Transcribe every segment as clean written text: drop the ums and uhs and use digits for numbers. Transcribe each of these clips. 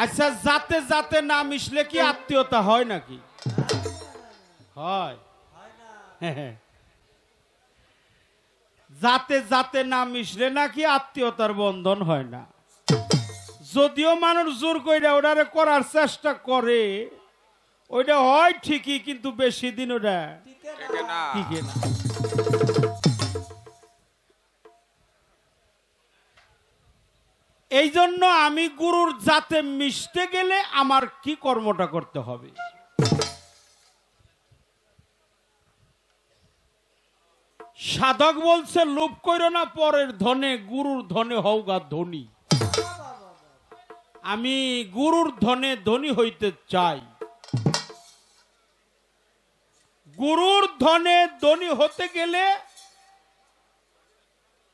আচ্ছা, জাতে জাতে না মিশলে কি আত্মীয়তা হয় নাকি? হয়। জাতে জাতে না মিশলে নাকি আত্মীয়তার বন্ধন হয় না। যদিও মানুষ জোর কইরা ওটারে করার চেষ্টা করে, ওইটা হয় ঠিকই, কিন্তু বেশি দিন ওটা টিকে না। এই জন্য আমি গুরুর জাতে মিশতে গেলে আমার কি কর্মটা করতে হবে? সাধক বলছে, লোভ কইরো না পরের ধনে, গুরুর ধনে হওগা ধনী। আমি গুরুর ধনে ধনী হইতে চাই। গুরুর ধনে ধনী হতে গেলে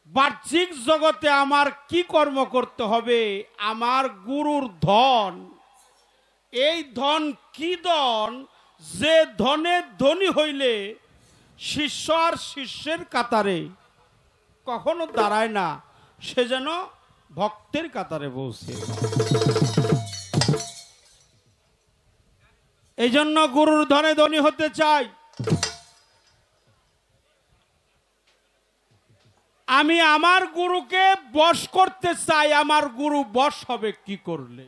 বাহ্যিক জগতে আমার কি কর্ম করতে হবে? আমার গুরুর ধন, এই ধন কি ধন? যে ধনে ধনী হইলে শিষ্য আর শিষ্যের কাতারে কখনো দাঁড়ায় না, সে যেন ভক্তের কাতারে বসে। এই জন্য গুরুর ধনে ধনী হতে চাই। আমি আমার গুরুকে বশ করতে চাই। আমার গুরু বশ হবে কি করলে?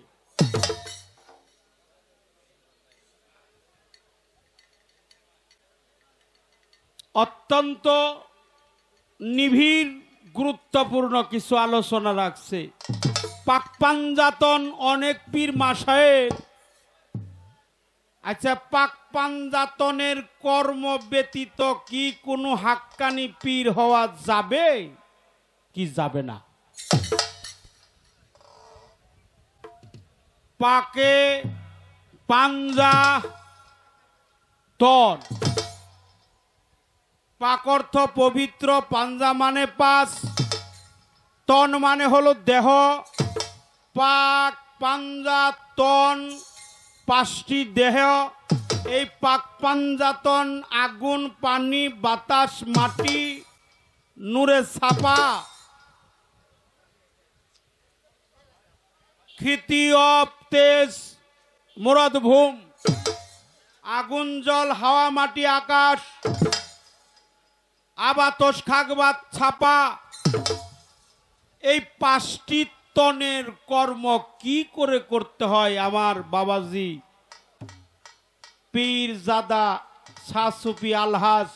অত্যন্ত নিবিড় গুরুত্বপূর্ণ কিছু আলোচনা রাখছে। পাকপাঞ্জাতন অনেক পীর মাশায়েখ। আচ্ছা, পাকপাঞ্জাতনের কর্ম ব্যতীত কি কোনো হাক্কানি পীর হওয়া যাবে কি যাবে না? পাকে পাঞ্জা তন, পাক অর্থ পবিত্র, পাঞ্জা মানে পাঁচ, তন মানে হলো দেহ। পাক পাঞ্জা তন পাঁচটি দেহ। এই পাক পাঞ্জাতন আগুন, পানি, বাতাস, মাটি, নূরে ছাপা, ক্ষিতি অপ তেজ, মুরাদ ভূম, আগুন, জল, হাওয়া, মাটি, আকাশ, আবাতস, খাগবাত, ছাপা। এই পাঁচটি তনের কর্ম কি করে করতে হয়? আমার বাবাজি পীর জাদা শাহ সুফি আলহাজ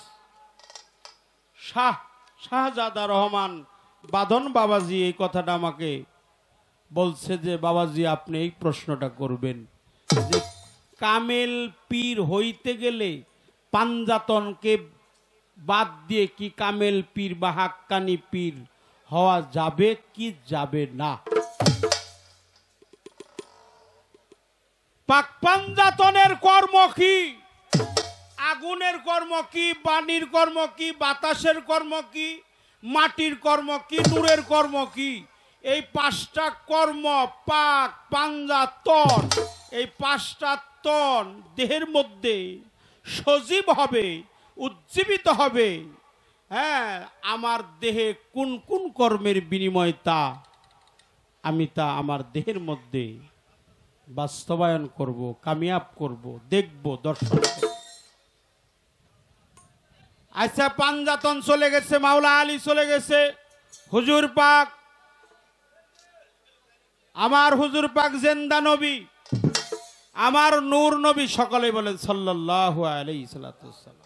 শাহজাদা রহমান বাঁধন বাবাজি এই কথাটা আমাকে বলছে যে, বাবাজি আপনি এই প্রশ্নটা করবেন যে কামেল পীর হইতে গেলে পাঞ্জাতনকে বাদ দিয়ে কি কামেল পীর বা হাক্কানি পীর হওয়া যাবে কি যাবে না? পাকপাঞ্জাতনের কর্ম কি? আগুনের কর্ম কি? বাণীর কর্ম কি? বাতাসের কর্ম কি? মাটির কর্ম কি? নূরের কর্ম কি? এই পাঁচটা কর্ম পাক পাঞ্জাতন, এই পাঁচটা তন দেহের মধ্যে সজীব হবে, উজ্জীবিত হবে। হ্যাঁ, আমার দেহে কোন কোন কর্মের বিনিময় আমি আমার দেহের মধ্যে বাস্তবায়ন করব, কামিয়াব করব, দেখব, দর্শন করব। আচ্ছা, পাঞ্জাতন চলে গেছে, মাওলা আলী চলে গেছে, হুজুর পাক, আমার হুজুর পাক জিন্দা নবী, আমার নূর নবী, সকলে বলেন সাল্লাল্লাহু আলাইহি সাল্লাম।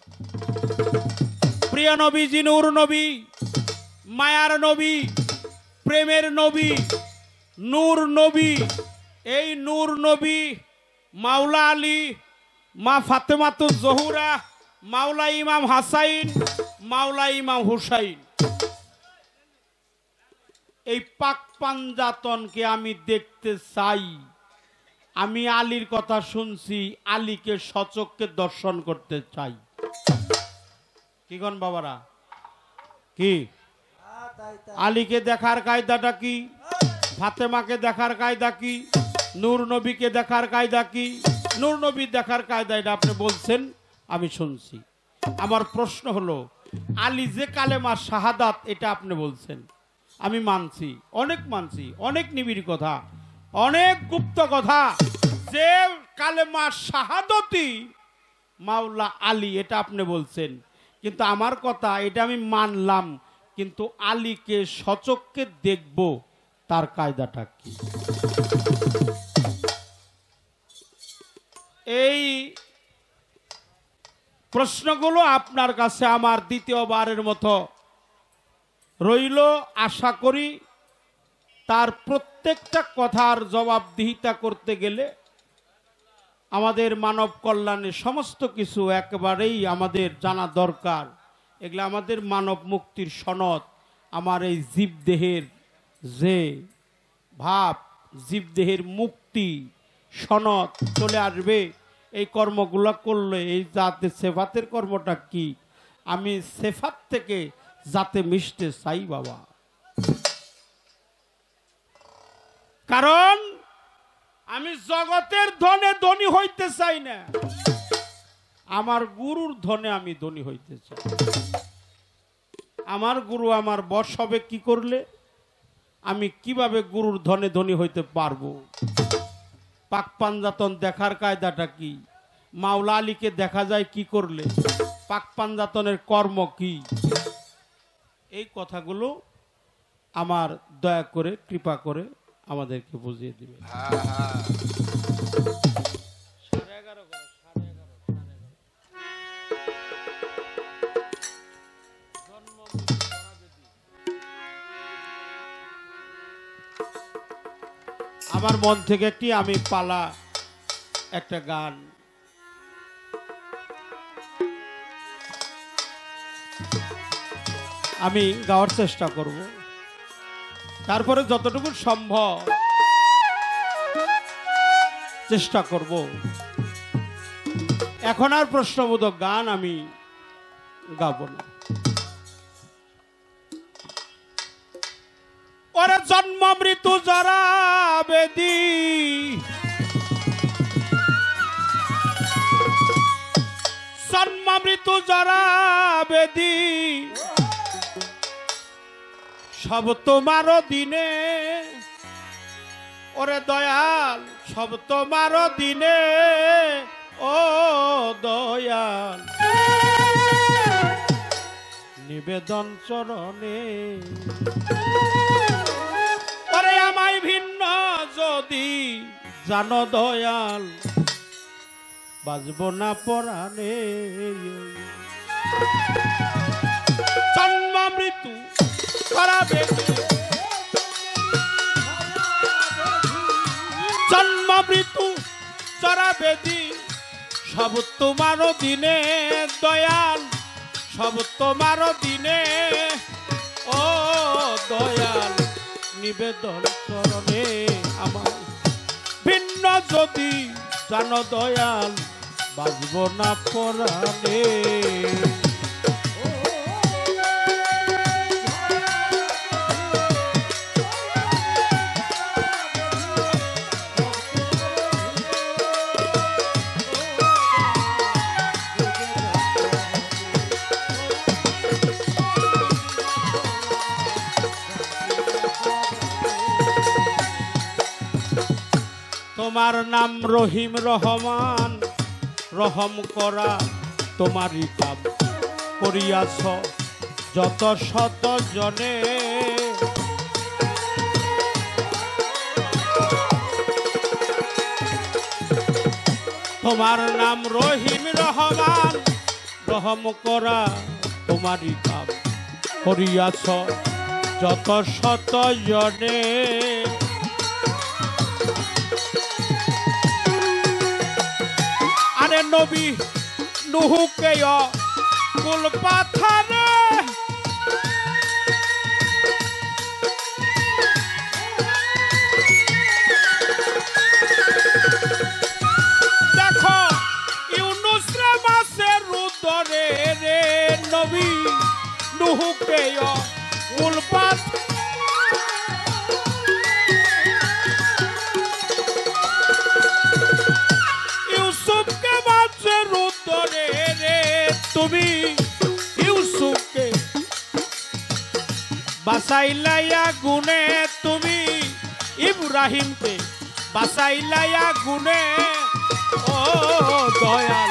প্রিয় নবীজি নূর নবী, মায়ার নবী, প্রেমের নবী, নূর নবী। এই নূর নবী মাওলা আলী, মা ফাতেমাতুজ জোহরা, মাওলা ইমাম হাসাইন, মাওলা ইমাম হুসাইন, এই পাক পাঞ্জাতনকে আমি দেখতে চাই। আমি আলীর কথা শুনছি, আলীকে সচক্ষে দর্শন করতে চাই। কি গণ বাবারা, কি আলীকে দেখার কায়দাটা কি? ফাতেমাকে দেখার কায়দা কি? নূর নবীকে দেখার কায়দা কি? নূর নবী দেখার কায়দা এটা আপনি বলছেন, আমি শুনছি। আমার প্রশ্ন হলো, আলী যে কালেমা শাহাদাত এটা আপনি বলছেন, আমি মানছি, অনেক মানছি, অনেক নিবিড় কথা, অনেক গুপ্ত কথা, যে কালেমা শাহাদতি মাওলা আলী, এটা আপনি বলছেন, কিন্তু আমার কথা এটা আমি মানলাম, কিন্তু আলীকে সচক্ষে দেখব তার কায়দাটা কি? এই প্রশ্নগুলো আপনার কাছে আমার দ্বিতীয়বারের মতো রইল। আশা করি তার প্রত্যেকটা কথার জবাবদিহিতা করতে গেলে আমাদের মানব কল্যাণের সমস্ত কিছু একেবারেই আমাদের জানা দরকার। এগুলো আমাদের মানব মুক্তির সনদ। আমার এই জীবদেহের যে ভাব, জীবদেহের মুক্তি সনদ চলে আসবে এই কর্মগুলো করলে। এই জাতে সেফাতের কর্মটা কি? আমি সেফাত থেকে যাতে মিশতে চাই বাবা, কারণ আমি জগতের ধনে ধনী হইতে চাই না, আমার গুরুর ধনে আমি ধনী হইতে চাই। আমার গুরু আমার বশ হবে কি করলে? আমি কিভাবে গুরুর ধনে ধনী হইতে পারবো? পাক পাঞ্জাতন দেখার কায়দাটা কি? মাওলা আলীকে দেখা যায় কি করলে? পাক পাঞ্জাতনের কর্ম কি? এই কথাগুলো আমার দয়া করে কৃপা করে আমাদেরকে বুঝিয়ে দিবে। আমার মন থেকে একটি আমি পালা একটা গান আমি গাওয়ার চেষ্টা করব, তারপরে যতটুকু সম্ভব চেষ্টা করব। এখন আর প্রশ্নবোধক গান আমি গাবো না। ওরে জন্ম মৃত্যু জরা বেদি, জন্ম মৃত্যু জরা বেদি, সব তোমার দিনে। ওরে দয়াল সব তোমার দিনে, ও দয়াল নিবেদন চরণে। ওরে আমায় ভিন্ন যদি জানো দয়াল, বাজব না পরাণে। জন্ম মৃত্যু করাবে, জন্ম মৃত্যু চরাবেদি, সব তোমার দিনে দয়াল, সব তোমার দিনে। ও দয়াল নিবেদন চরণে, আমার ভিন্ন যদি জানো দয়াল, বাজব না পরাণে। তোমার নাম রহিম রহমান, রহম করা তোমারই কাম করিয়াছ যত শত জনে। তোমার নাম রহিম রহমান, রহম করা তোমারই কাম করিয়াছ যত শত জনে। আরে নবী নুহুকে কুল পাথারে, দেখো ইউনুস রে মাছের উদরে রে, নবী নুহুকে কুল পাথারে। তুমি ইউসুফকে বাসাইলাইয়া গুনে, তুমি ইব্রাহিমকে বাসাইলাই আগুনে ও দয়াল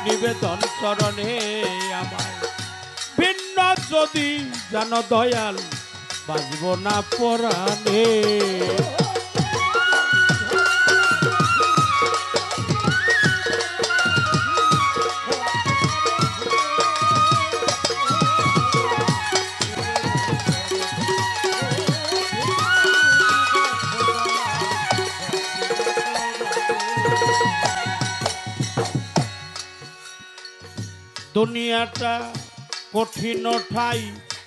নিবেদন চরণে আমার ভিন্ন যদি জানো দয়াল বাজব না পরাণে দুনিয়াটা কঠিন ঠাই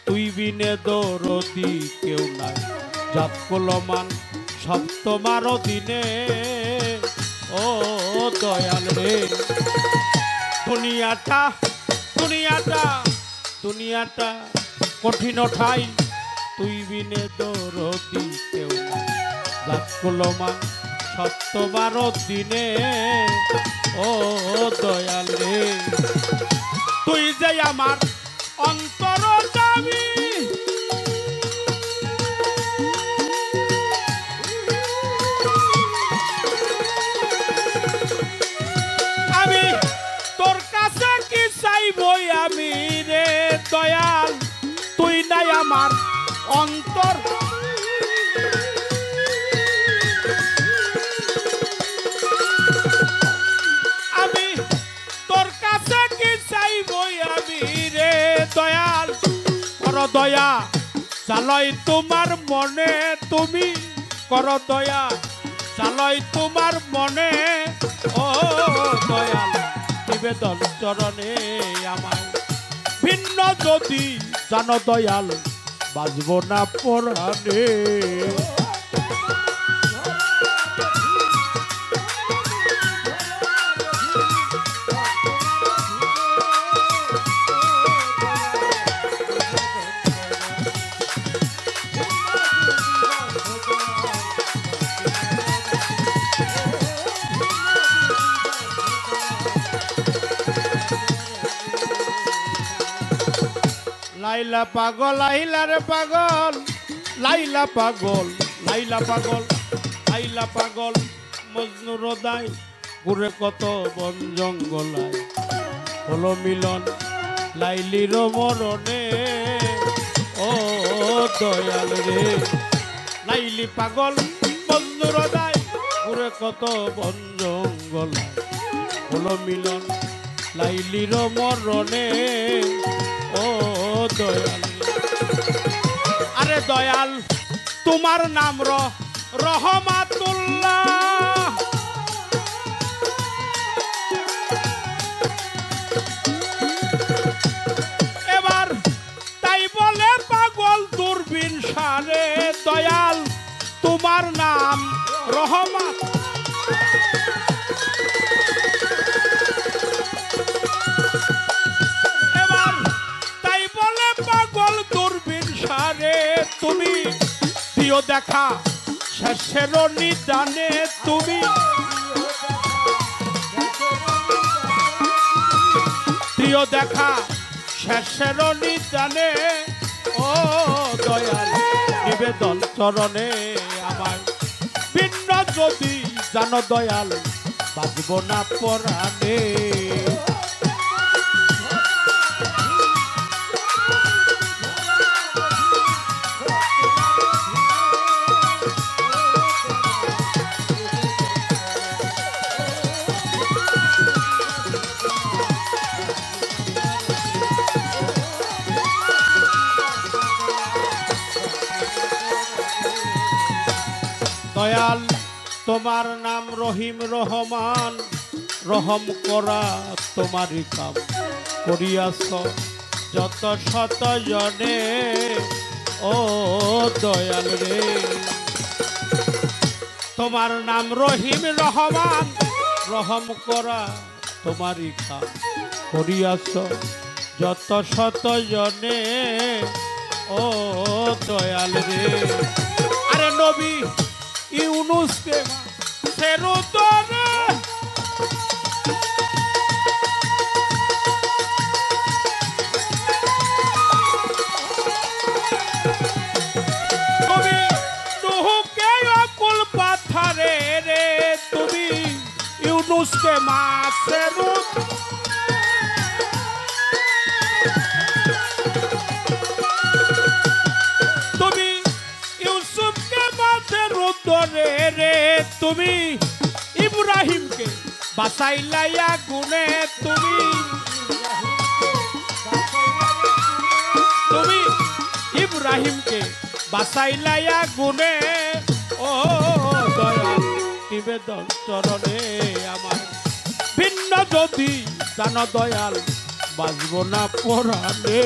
তুই বিনে দরদি কেউ নাই জাত কলমান সব তোমার দিনে ও দয়াল রে দুনিয়াটা দুনিয়াটা দুনিয়াটা কঠিন ঠাই তুই বিনে দরদি কেউ নাই জাত কলমান সব তোমার দিনে ও দয়াল রে তুই যে আমার অন্তর যাবি আমি তোর কাছে কি চাইবই আমি রে দয়াল তুই নাই আমার অন্তর আমি তোর কাছে কি চাইবই আমি রে দয়াল কর দয়া চালই তোমার মনে তুমি কর দয়া চালই তোমার মনে ও দয়াল নিবেদন চরণে আমার ভিন্ন যদি জানো দয়াল বাজব না পরাণে লাইলা পাগল লাইলা রে পাগল লাইলা পাগল লাইলা পাগল লাইলা পাগল মজনু রোদাই ঘুরে কত বন জঙ্গলায় হলো মিলন লাইলির মরণে ও দয়াল রে লাইলি পাগল মজনু রোদাই ঘুরে কত বন জঙ্গলায় হলো মিলন লাইলির মরণে ও দয়াল আরে দয়াল তোমার নাম রহমাতুল্লাহ এবার তাই বলে পাগল দূরবীন সারে দয়াল তোমার নাম রহমত তুমি প্রিয় দেখা শেষের নিদানে তুমি প্রিয় দেখা শেষের নিদানে ও দয়াল নিবেদন চরণে আমার ভিন্ন যদি জানো দয়াল বাজব না পরাণে দয়াল তোমার নাম রহিম রহমান রহম করা তোমারই কাম করিয়াছ যত শত জনে ও দয়াল রে তোমার নাম রহিম রহমান রহম করা তোমারই কাম করিয়াছ যত শত জনে ও দয়াল রে আরে নবী ইউনুস কে ফেরুতরে নবী নুহকে অকুল পাথরে রে ইউনুসকে মাছে রুদ তুমি ইউসুফকে মাছে রুদ ধরে রে তুমি ইব্রাহিমকে বাঁচাইলাইয়া গুনে তুমি ইব্রাহিমকে বাঁচাইলাইয়া গুনে ও দয়া নিবেদন চরণে আমার ভিন্ন যদি জান দয়াল বাজব না পরাণে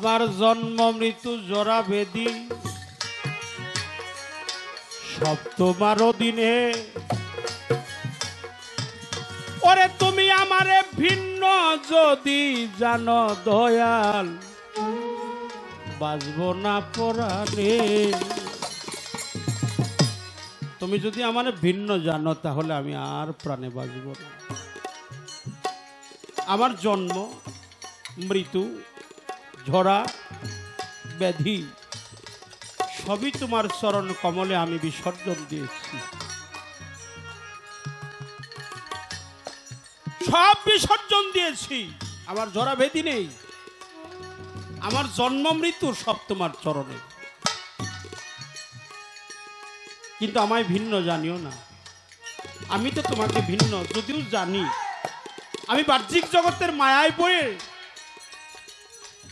আমার জন্ম মৃত্যু জরা বেদি সব তোমার অধীনে ওরে তুমি আমারে ভিন্ন যদি জানো দয়াল বাজব না পরাণে তুমি যদি আমারে ভিন্ন জানো তাহলে আমি আর প্রাণে বাজব না আমার জন্ম মৃত্যু ঝরা ব্যাধি সবই তোমার চরণ কমলে আমি বিসর্জন দিয়েছি সব বিসর্জন দিয়েছি আমার ঝরা ব্যাধি নেই আমার জন্ম মৃত্যু সব তোমার চরণে কিন্তু আমায় ভিন্ন জানিও না আমি তো তোমাকে ভিন্ন যদিও জানি আমি বাহ্যিক জগতের মায়ায় পড়ে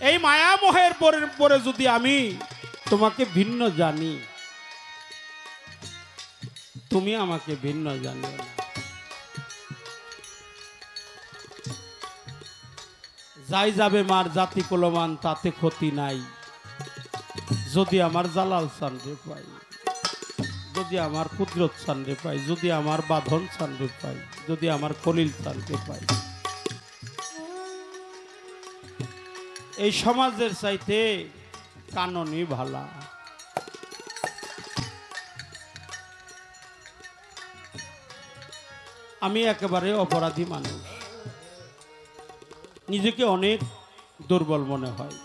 এই মায়ামোহের পরে যদি আমি তোমাকে ভিন্ন জানি তুমি আমাকে ভিন্ন জানিও না যাই যাবে মার জাতি কুলমান তাতে ক্ষতি নাই যদি আমার জালাল চান্দ্রে পাই যদি আমার কুদরত চান্দ্রে পাই যদি আমার বাঁধন চান্দ্রে পাই যদি আমার খলিল চান্দ্রে পাই এই সমাজের চাইতে কাননই ভালা আমি একেবারে অপরাধী মানুষ নিজেকে অনেক দুর্বল মনে হয়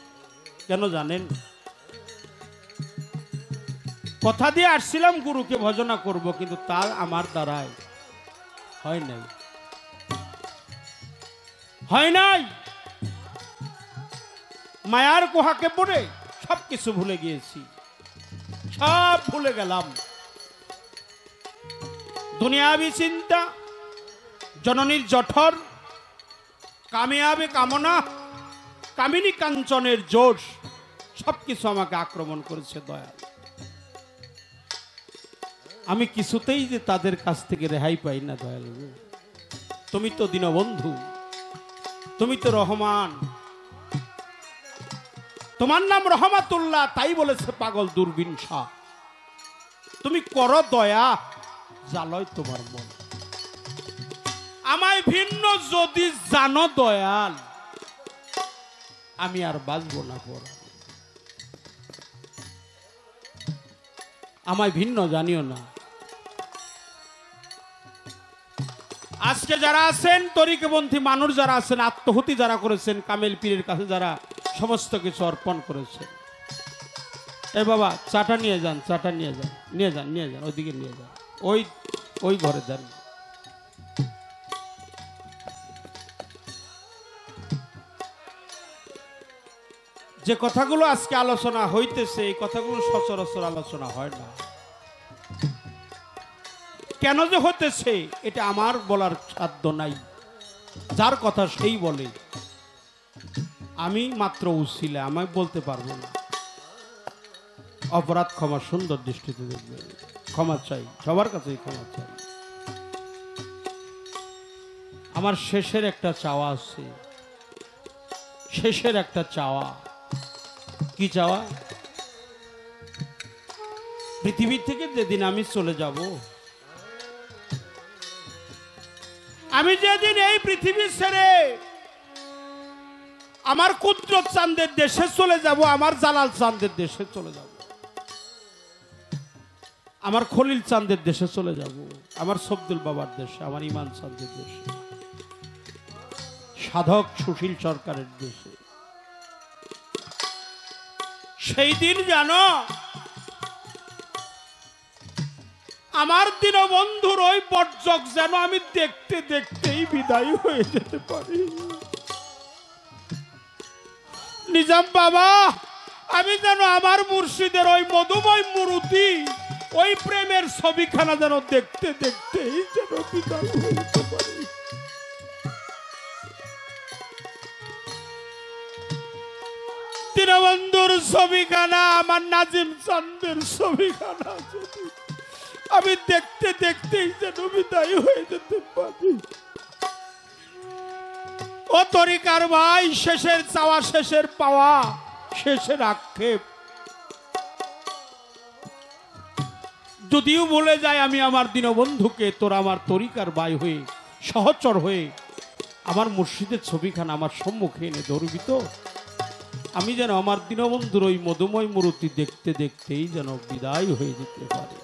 কেন জানেন কথা দিয়ে আসছিলাম গুরুকে ভজনা করব কিন্তু তার আমার দ্বারাই হয় নাই মায়ার গুহাকে পড়ে সবকিছু ভুলে গিয়েছি সব ভুলে গেলাম দুনিয়াবি চিন্তা জননীর জঠর কামিয়াবি কামনা কামিনী কাঞ্চনের জোশ সবকিছু আমাকে আক্রমণ করেছে দয়াল আমি কিছুতেই যে তাদের কাছ থেকে রেহাই পাই না দয়াল তুমি তো দীনবন্ধু তুমি তো রহমান তোমার নাম রহমাতুল্লাহ তাই বলেছে পাগল দূরবীন শাহ তুমি করো দয়া জালয় তোমার মন আমায় ভিন্ন যদি জানো দয়াল আমি আর বাঁচবো না পড়া আমায় ভিন্ন জানিও না আজকে যারা আছেন তরিকপন্থী মানুষ যারা আছেন আত্মহুতি যারা করেছেন কামেল পীরের কাছে যারা সমস্ত কিছু অর্পণ করেছে এ বাবা চাটা নিয়ে যান চাটা নিয়ে যান ওইদিকে নিয়ে যান ওই ঘরে যান যে কথাগুলো আজকে আলোচনা হইতেছে এই কথাগুলো সচরাচর আলোচনা হয় না কেন যে হতেছে এটা আমার বলার সাধ্য নাই যার কথা সেই বলে আমি মাত্র উছিলা আমায় বলতে পারবো না অপরাধ ক্ষমা সুন্দর দৃষ্টিতে দেখবে ক্ষমা চাই সবার কাছেই ক্ষমা চাই আমার শেষের একটা চাওয়া আছে শেষের একটা চাওয়া কি চাওয়া পৃথিবী থেকে যেদিন আমি চলে যাব আমি যেদিন এই পৃথিবী ছেড়ে আমার কুদরত চাঁদের দেশে চলে যাব, আমার জালাল চাঁদের দেশে চলে যাব, আমার খলিল চাঁদের দেশে চলে যাব, আমার সবদুল বাবার দেশে, আমার ইমান চাঁদের দেশে, সাধক সুশীল সরকারের দেশে। সেই দিন জানো আমার দীনবন্ধুর ওই বর্জক যেন আমি দেখতে দেখতেই বিদায় হয়ে যেতে পারি। নিজাম বাবা, আমি যেন আমার মুর্শিদের ওই মধুময় মূর্তি, ওই প্রেমের ছবিখানা যেন দেখতে দেখতেই যেন বিদায় হয়ে যেতে পারি। দীনবন্ধুর ছবিখানা, আমার নাজিম চাঁদের ছবিখানা যদি আমি দেখতে দেখতেই যেন বিদায় হয়ে যেতে পারি। ও তরিকার ভাই, শেষের চাওয়া, শেষের পাওয়া, শেষের আক্ষেপ যদিও বলে যায় আমি আমার দীনবন্ধুকে, তোর আমার তরিকার ভাই হয়ে, সহচর হয়ে আমার মুর্শিদের ছবিখানা আমার সম্মুখে এনে ধরবি তো, আমি যেন আমার দীনবন্ধুর ওই মধুময় মূর্তি দেখতে দেখতেই যেন বিদায় হয়ে যেতে পারে।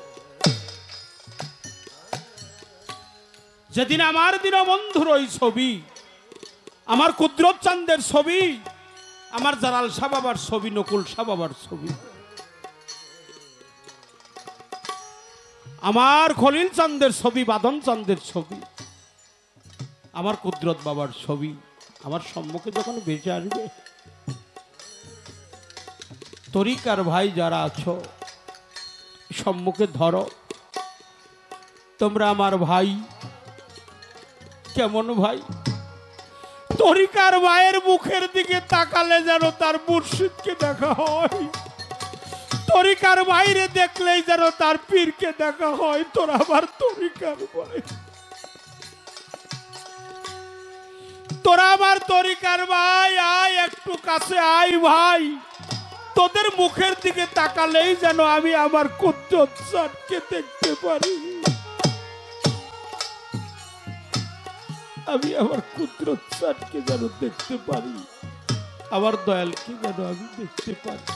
যেদিন আমার দীনবন্ধুর ওই ছবি, আমার কুদরত চাঁদের ছবি, আমার জালাল শাহ বাবার ছবি, নকুল শাহ বাবার ছবি, আমার খলিল চাঁদের ছবি, বাদন চাঁদের ছবি, আমার কুদরত বাবার ছবি আমার সম্মুখে যখন ভেসে আসবে, তরিকার ভাই যারা আছো সম্মুখে ধরো, তোমরা আমার ভাই কেমন ভাই? তরিকার ভাইয়ের মুখের দিকে তাকালে যেন তার মুর্শিদকে দেখা হয়, তরিকার বাইরে দেখলেই যেন তার পীরকে দেখা হয়। তোরা আমার তরিকার ভাই, তোরা আমার তরিকার ভাই, আয় একটু কাছে আয় ভাই, তোদের মুখের দিকে তাকালেই যেন আমি আমার কুদরত চাঁদকে দেখতে পারি, আমি আমার কুদরত চাঁদকে যেন দেখতে পারি, আমার দয়ালকে যেন আমি দেখতে পারি।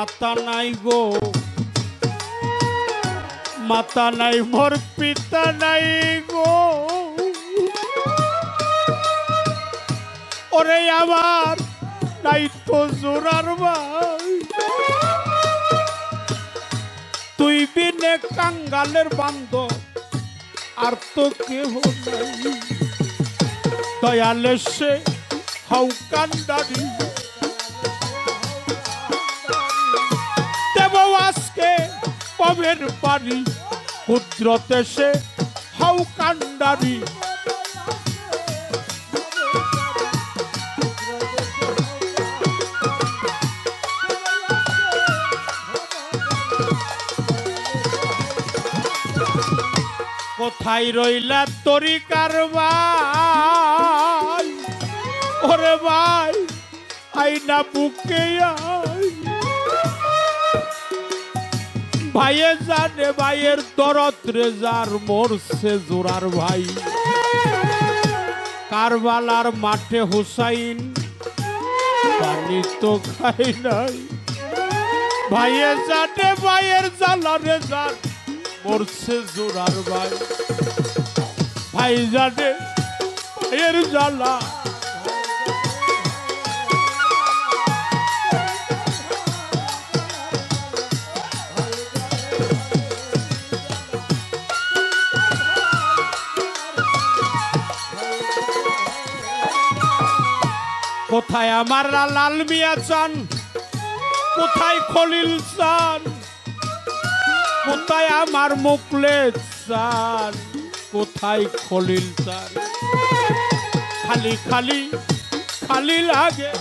মাতা নাই গো, মাতা নাই মোর পিতা নাই গো, ওরে আমার নাই তো জোরার ভাই, তুই বিনে কাঙ্গালের বান্ধব আর তো কেহ নাই, দয়ালে সে হাউ কান্ডারি দেব আজকে পবের পারি, কুদরতে সে হাউ কান্ডারি কোথায় রইলা তরিকার ভাই, ওরে ভাই আইনা বুকে আই, ভাইয়ে জানে ভাইয়ের দরদ রে যার মরছে জোরার ভাই, কারবালার মাঠে হুসাইন পানি তো খাই নাই, ভাইয়ে জানে ভাইয়ের জ্বালা রে যার মরছে জোরার ভাই, ভাই জানে ভাইয়ের জ্বালা, কোথায় আমার লাল মিয়া চান, কোথায় খলিল চান, কোথায় আমার মুখলেস চান, কোথায় খলিল চান, খালি খালি খালি লাগে,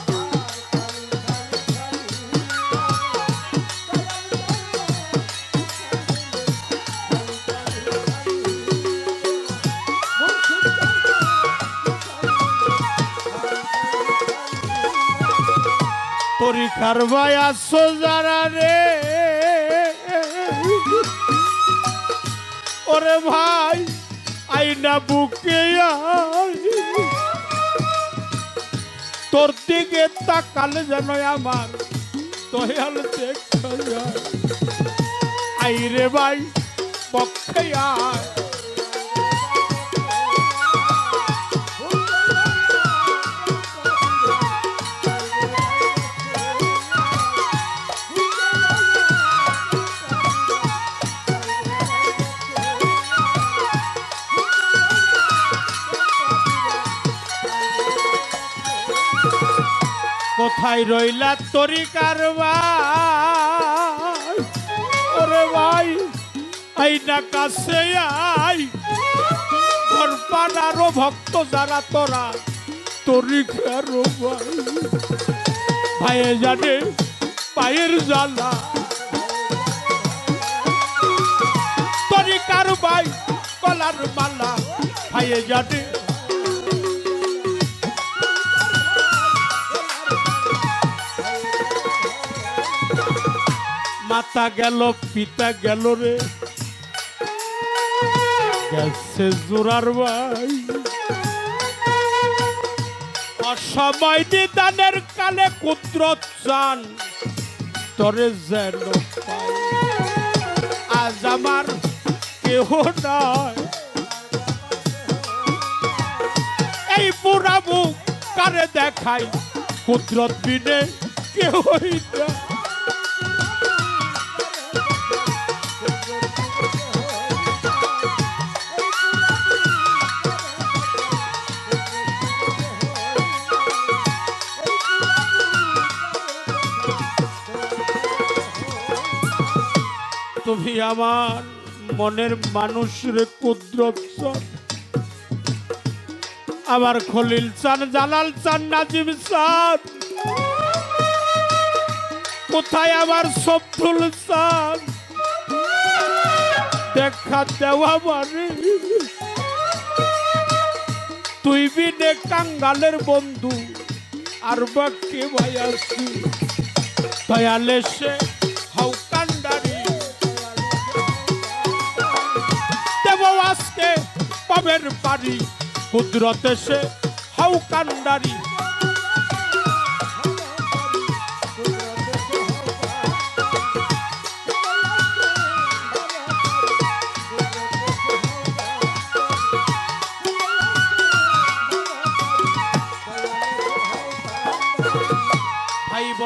পরীক্ষার ভাই আসো যারা রে, ওরে ভাই আইনা বুকে আই, তোর দিকে তাকালে যেন আমার দয়াল দেখা যায়, আই রে ভাই পক্ষে আয়, কোথায় রইলা তরিকার ভাই, ওরে ভাই আইনা কাছে আই, তোর পাড়ারও ভক্ত যারা তোরা তরিকার ভাই, ভাইয়ে জানে পায়ের জ্বালা, তরিকার ভাই কলার মালা, ভাইয়ে জানে মাতা গেল পিতা গেল রে, গেছে জোরার ভাই, অসময় নিদানের কালে কুদরত চান তরে যেন পাই, আজ আমার কেহ নাই, এই পুরা মুখ কারে দেখাই, কুদরত বিনে কেহই না, তুমি আমার মনের মানুষ রে কুদরত চান, আমার খলিল চান, জালাল চান, নাজিম চান, কোথায় আমার সবদুল চান, দেখা দেওয়া মানে তুই বিনে কাঙ্গালের বন্ধু আর বাকি ভাই আছি, দয়ালে সে হাউ কান্ডারি দেব আজকে পবের পারি, কুদরতে সে হাউ কান্ডারি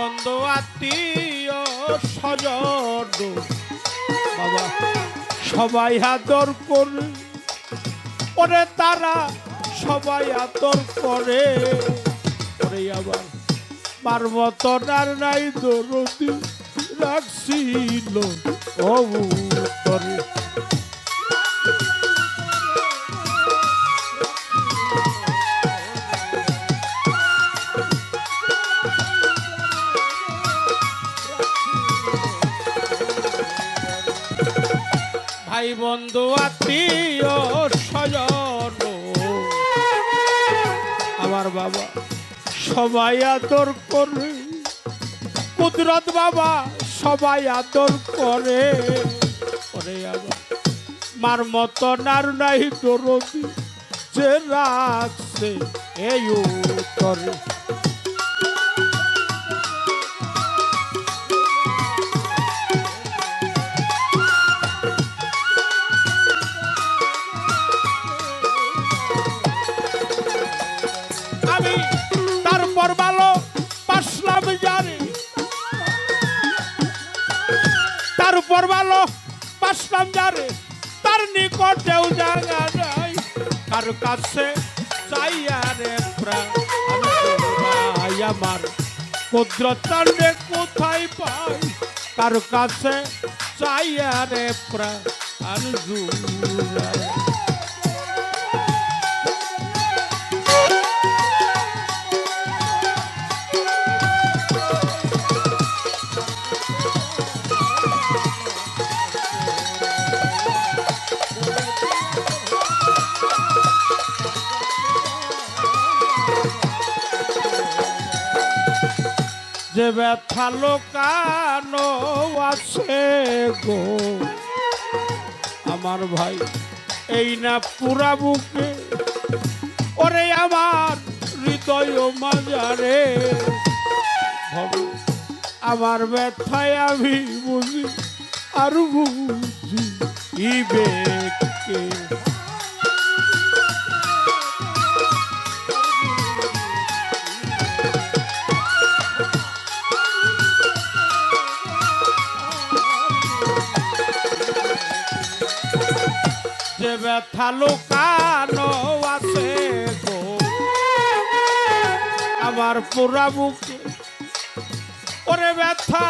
বন্ধু আত্মীয় স্বজন বাবা সবাই আদর করে, ওরে তারা সবাই আদর করে, ওরে আবার মার মতন আর নাই দরদি রাখছিল ও উত্তরে। ভাই বন্ধু আত্মীয় স্বজন আমার বাবা সবাই আদর করে, কুদরত বাবা সবাই আদর করে, ওরে আবার মার মতন আর নাই দরদি যে রাখছে এই উত্তরে। আমি তারপর ভালো পাসলাম জানি, তারপর ভালো পাসলাম জানি, তার নিকটেও জায়গা নাই, কার কাছে চাইয়া রে প্রাণ আমার কুদরত রে কোথায় পাই, কার কাছে চাইয়া রে প্রাণ জুড়াই। যে ব্যথা লোকানো আছে গো আমার ভাই এই না পুরা বুকে, ওরে আমার হৃদয় মাজারে আমার ব্যথায় আমি বুঝি আর বুঝি ইবেকে। যে ব্যথা লোকানো আছে গো আমার পুরা বুকে, ওরে ব্যথা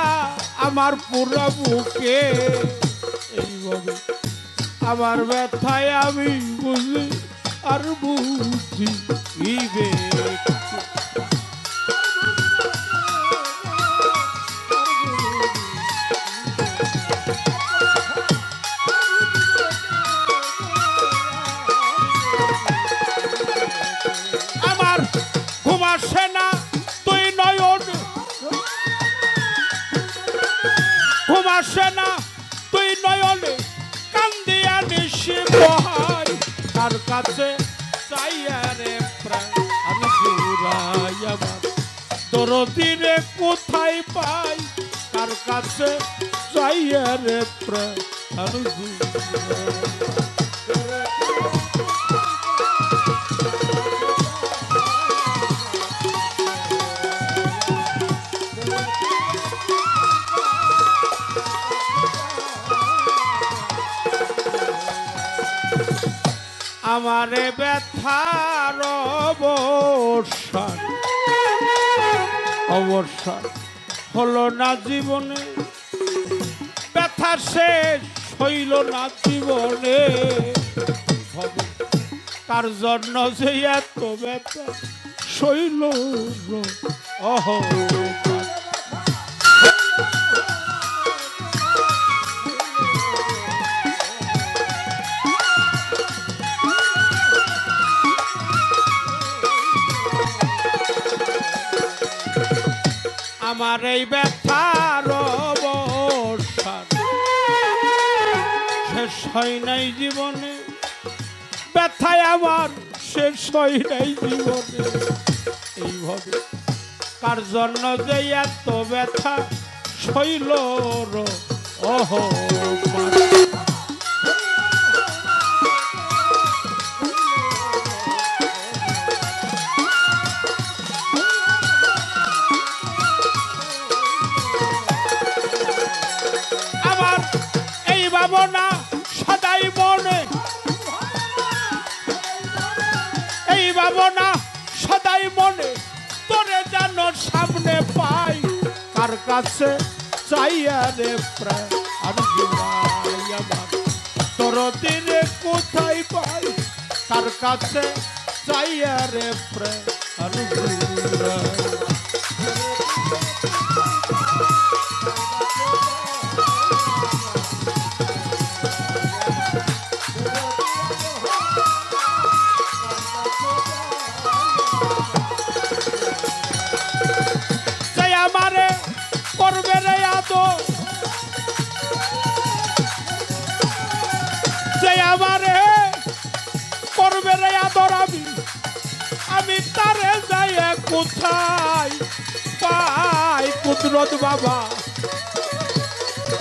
আমার পুরা বুকে, এইভাবে আমার ব্যথায় আমি বুঝি আর বুঝি ইবে। আমার ঘুম আসে না তুই নয়ন, ঘুম আসে না তুই নয়নে কান্দিয়া নিশি বহাই, তার কাছে চাইয়া রে প্রাণ জুড়াই আমার দরদি রে কোথায় পাই, তার কাছে চাইয়া রে প্রাণ জুড়াই। আমারে ব্যথার অবসান অবসান হলো না জীবনে, ব্যথা শেষ হইল না জীবনে, তার জন্য যে এত ব্যথা শৈল অহ। আমার এই ব্যথার অবসান শেষ হয় নাই জীবনে, ব্যথায় আমার শেষ হয় নাই জীবনে, এইভাবে কার জন্য যে এত ব্যথা শৈল অহ। কাছে চাইয়া রে প্রাণ জুড়াই আমার দরদি রে কোথায় পাই কার কাছে চাইয়া রে প্রাণ জুড়াই করবে রে আদর আমি তারে যাই কোথায় পাই কুদরত বাবা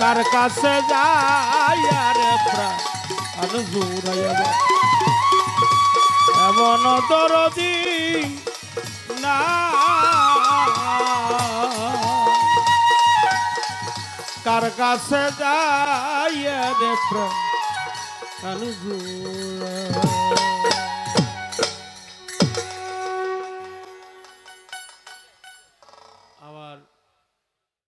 তার কাছে যাই রে প্রাণ জুড়াইয়া এমন দরদি না কার কাছে যাই রে প্রাণ জুড়াইয়া